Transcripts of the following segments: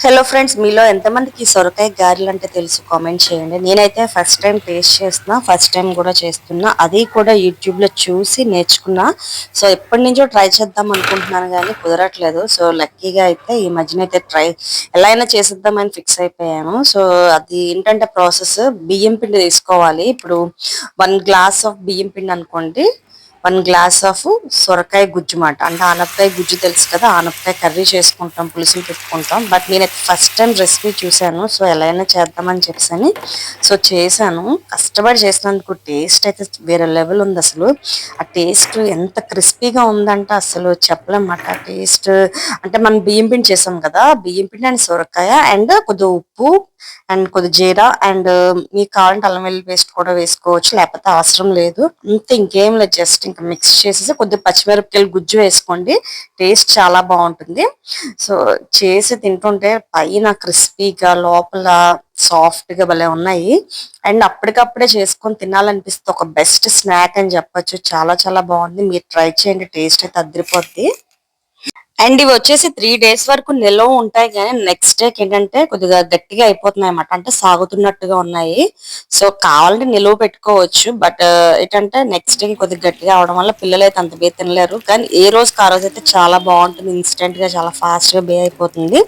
Hello friends, మీలో ఎంతమందికి సొరకాయ గారెలు అంటే తెలుసు కామెంట్ చేయండి. నేనైతే ఫస్ట్ టైం టేస్ట్ చేస్తున్నా, ఫస్ట్ టైం కూడా చేస్తున్నా. అది కూడా యూట్యూబ్లో చూసి నేర్చుకున్నా. సో ఎప్పటి నుంచో ట్రై చేద్దాం అనుకుంటున్నాను కానీ కుదరట్లేదు. సో లక్కీగా అయితే ఈ మధ్యన అయితే ఎలా అయినా చేసేద్దామని ఫిక్స్ అయిపోయాను. సో అది ఏంటంటే ప్రాసెస్, బియ్యం పిండి తీసుకోవాలి. ఇప్పుడు 1 గ్లాస్ ఆఫ్ బియ్యం పిండి అనుకోండి, 1 గ్లాస్ ఆఫ్ సొరకాయ గుజ్జు మాట. అంటే ఆనపకాయ గుజ్జు తెలుసు కదా, ఆనపకాయ కర్రీ చేసుకుంటాం, పులుసులు పెట్టుకుంటాం. బట్ నేనైతే ఫస్ట్ టైం రెసిపీ చూశాను. సో ఎలా అయినా చేద్దామని చెప్పేసి సో చేశాను. కష్టపడి చేసినందుకు టేస్ట్ అయితే వేరే లెవెల్ ఉంది. అసలు ఆ టేస్ట్ ఎంత క్రిస్పీగా ఉందంటే అసలు చెప్పలేమాట. టేస్ట్ అంటే మనం బియ్యం పిండి చేసాం కదా, బియ్యం పిండి అండ్ సొరకాయ అండ్ కొద్దిగా ఉప్పు అండ్ కొద్ది జీరా అండ్ మీకు కావాలంటే అల్లం వెల్లుల్లి పేస్ట్ కూడా వేసుకోవచ్చు, లేకపోతే అవసరం లేదు. అంతే, ఇంకేం లేదు. జస్ట్ ఇంకా మిక్స్ చేసేసి కొద్దిగా పచ్చిమిరపకాయలు గుజ్జు వేసుకోండి, టేస్ట్ చాలా బాగుంటుంది. సో చేసి తింటుంటే పైన క్రిస్పీగా, లోపల సాఫ్ట్ గా భలే ఉన్నాయి. అండ్ అప్పటికప్పుడే చేసుకొని తినాలనిపిస్తే ఒక బెస్ట్ స్నాక్ అని చెప్పొచ్చు. చాలా చాలా బాగుంది, మీరు ట్రై చేయండి, టేస్ట్ అయితే అదిరిపోద్ది. అండ్ ఇవి వచ్చేసి 3 days వరకు నిల్వ ఉంటాయి, కానీ నెక్స్ట్ డేకి ఏంటంటే కొద్దిగా గట్టిగా అయిపోతున్నాయి అన్నమాట. అంటే సాగుతున్నట్టుగా ఉన్నాయి. సో కావాలంటే నిలువ పెట్టుకోవచ్చు, బట్ ఏంటంటే నెక్స్ట్ డే కొద్దిగా గట్టిగా అవడం వల్ల పిల్లలు అయితే అంత బే తినలేరు. కానీ ఏ రోజుకి ఆ రోజు అయితే చాలా బాగుంటుంది, ఇన్స్టెంట్ గా చాలా ఫాస్ట్ గా బే అయిపోతుంది.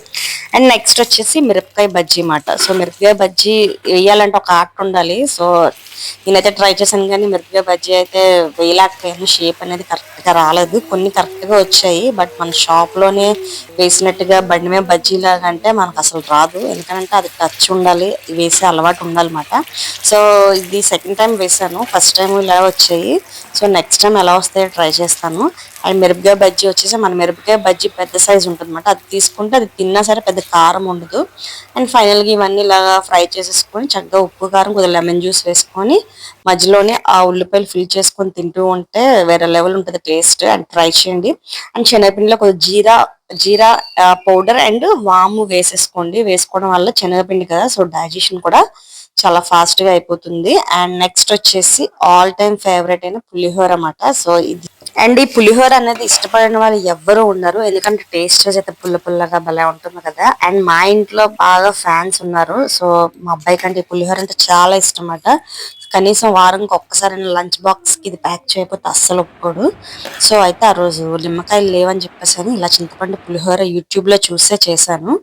అండ్ నెక్స్ట్ వచ్చేసి మిరపకాయ బజ్జీ మాట. సో మిరపకాయ బజ్జీ వేయాలంటే ఒక ఆర్ట్ ఉండాలి. సో నేనైతే ట్రై చేశాను కానీ మిరపకాయ బజ్జీ అయితే వేయలేకపోయాను. షేప్ అనేది కరెక్ట్ గా రాలేదు. కొన్ని కరెక్ట్ గా వచ్చాయి, బట్ మన షాప్ లోనే వేసినట్టుగా బండి మీద బజ్జీ లాగా అంటే మనకు అసలు రాదు. ఎందుకంటే అది టచ్ ఉండాలి, వేసే అలవాటు ఉండాలన్నమాట. సో ఇది సెకండ్ టైం వేసాను, ఫస్ట్ టైం ఇలా వచ్చాయి. సో నెక్స్ట్ టైం ఎలా వస్తాయో ట్రై చేస్తాను. అండ్ మిరపకాయ బజ్జీ వచ్చేసి, మన మిరపకాయ బజ్జీ పెద్ద సైజు ఉంటుంది అనమాట. అది తీసుకుంటే అది తిన్నా సరే పెద్ద కారం ఉండదు. అండ్ ఫైనల్గా ఇవన్నీ ఇలాగా ఫ్రై చేసేసుకొని చక్కగా ఉప్పు కారం కొద్దిగా లెమన్ జ్యూస్ వేసుకొని మధ్యలోనే ఆ ఉల్లిపాయలు ఫిల్ చేసుకొని తింటూ ఉంటే వేరే లెవెల్ ఉంటుంది టేస్ట్. అండ్ ట్రై చేయండి. అండ్ శనగపిండిలో కొద్దిగా జీరా పౌడర్ అండ్ వాము వేసేసుకోండి. వేసుకోవడం వల్ల శనగపిండి కదా, సో డైజెషన్ కూడా చాలా ఫాస్ట్ గా అయిపోతుంది. అండ్ నెక్స్ట్ వచ్చేసి ఆల్ టైమ్ ఫేవరెట్ అయిన పులిహోర అన్నమాట. సో ఇది అండ్ ఈ పులిహోర అనేది ఇష్టపడిన వాళ్ళు ఎవ్వరూ ఉన్నారు, ఎందుకంటే టేస్ట్ అయితే పుల్ల పుల్లగా భలే ఉంటుంది కదా. అండ్ మా ఇంట్లో బాగా ఫ్యాన్స్ ఉన్నారు. సో మా అబ్బాయి కంటే ఈ పులిహోర అంటే చాలా ఇష్టం అన్నమాట. కనీసం వారానికి ఒక్కసారి లంచ్ బాక్స్ కి ఇది ప్యాక్ చేయకపోతే అస్సలు ఒప్పుకోడు. సో అయితే ఆ రోజు నిమ్మకాయలు లేవని చెప్పేసి అని ఇలా చింతపండు పులిహోర యూట్యూబ్ లో చూసే చేశాను.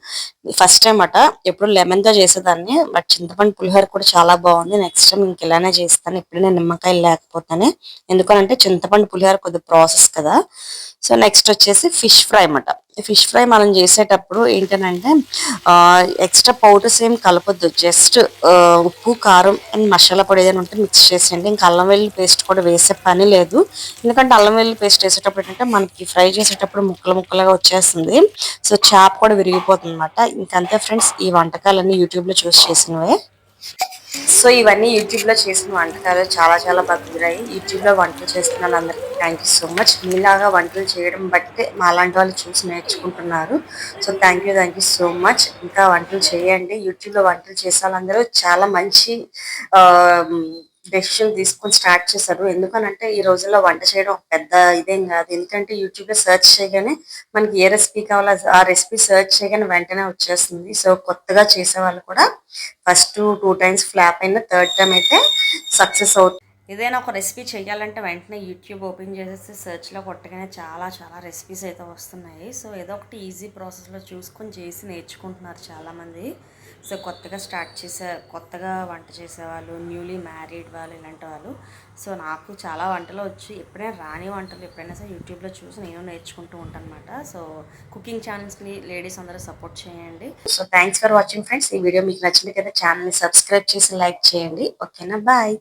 ఫస్ట్ టైం అట, ఎప్పుడు లెమన్ తో చేసేదాన్ని, బట్ చింతపండు పులిహోర కూడా చాలా బాగుంది. నెక్స్ట్ టైం ఇంక ఇలానే చేస్తాను, ఇప్పుడు నేను నిమ్మకాయలు లేకపోతేనే. ఎందుకంటే చింతపండు పులిహోర కొద్ది ప్రాసెస్ కదా. సో నెక్స్ట్ వచ్చేసి ఫిష్ ఫ్రై అన్నమాట. ఫిష్ ఫ్రై మనం చేసేటప్పుడు ఏంటంటే ఎక్స్ట్రా పౌడర్స్ ఏం కలపొద్దు. జస్ట్ ఉప్పు కారం అండ్ మసాలా పొడి ఏదైనా ఉంటే మిక్స్ చేసేయండి. ఇంకా అల్లం వెల్లుల్లి పేస్ట్ కూడా వేసే పని లేదు. ఎందుకంటే అల్లం వెల్లుల్లి పేస్ట్ వేసేటప్పుడు ఏంటంటే మనకి ఫ్రై చేసేటప్పుడు ముక్కలు ముక్కలుగా వచ్చేస్తుంది. సో చేప కూడా విరిగిపోతుంది అనమాట. ఇంకంతే ఫ్రెండ్స్, ఈ వంటకాలన్నీ యూట్యూబ్ లో చూసి చేసినవే. సో ఇవన్నీ యూట్యూబ్ లో చేసిన వంటకాలు చాలా చాలా బాగా కుదిరాయి. యూట్యూబ్ లో వంటలు చేస్తున్న వాళ్ళందరికీ థ్యాంక్ యూ సో మచ్. మీలాగా వంటలు చేయడం బట్టి మాలాంటి వాళ్ళు చూసి నేర్చుకుంటున్నారు. So thank you so much. ఇంకా వంటలు చేయండి. యూట్యూబ్ లో వంటలు చేసే వాళ్ళందరూ చాలా మంచి ఆ డెసిషన్ తీసుకొని స్టార్ట్ చేశారు. ఎందుకనంటే ఈ రోజుల్లో వంట చేయడం ఒక పెద్ద ఇదేం కాదు. ఎందుకంటే యూట్యూబ్ లో సెర్చ్ చేయగానే మనకి ఏ రెసిపీ కావాలో ఆ రెసిపీ సెర్చ్ చేయగానే వెంటనే వచ్చేస్తుంది. సో కొత్తగా చేసే వాళ్ళు కూడా ఫస్ట్ 2 times ఫ్లాప్ అయిన థర్డ్ టైం అయితే సక్సెస్ అవుతుంది. ఏదైనా ఒక రెసిపీ చేయాలంటే వెంటనే యూట్యూబ్ ఓపెన్ చేసేసి సెర్చ్లో కొట్టగానే చాలా చాలా రెసిపీస్ అయితే వస్తున్నాయి. సో ఏదో ఒకటి ఈజీ ప్రాసెస్లో చూసుకొని చేసి నేర్చుకుంటున్నారు చాలామంది. సో కొత్తగా వంట చేసేవాళ్ళు, న్యూలీ మ్యారీడ్ వాళ్ళు, ఇలాంటి వాళ్ళు. సో నాకు చాలా వంటలు వచ్చు. ఎప్పుడైనా రాని వంటలు ఎప్పుడైనా సరే యూట్యూబ్లో చూసి నేను నేర్చుకుంటూ ఉంటాను అనమాట. సో కుకింగ్ ఛానల్స్ని లేడీస్ అందరూ సపోర్ట్ చేయండి. So thanks for watching friends. ఈ వీడియో మీకు నచ్చినట్లయితే ఛానల్ని సబ్స్క్రైబ్ చేసి లైక్ చేయండి. ఓకేనా, బాయ్.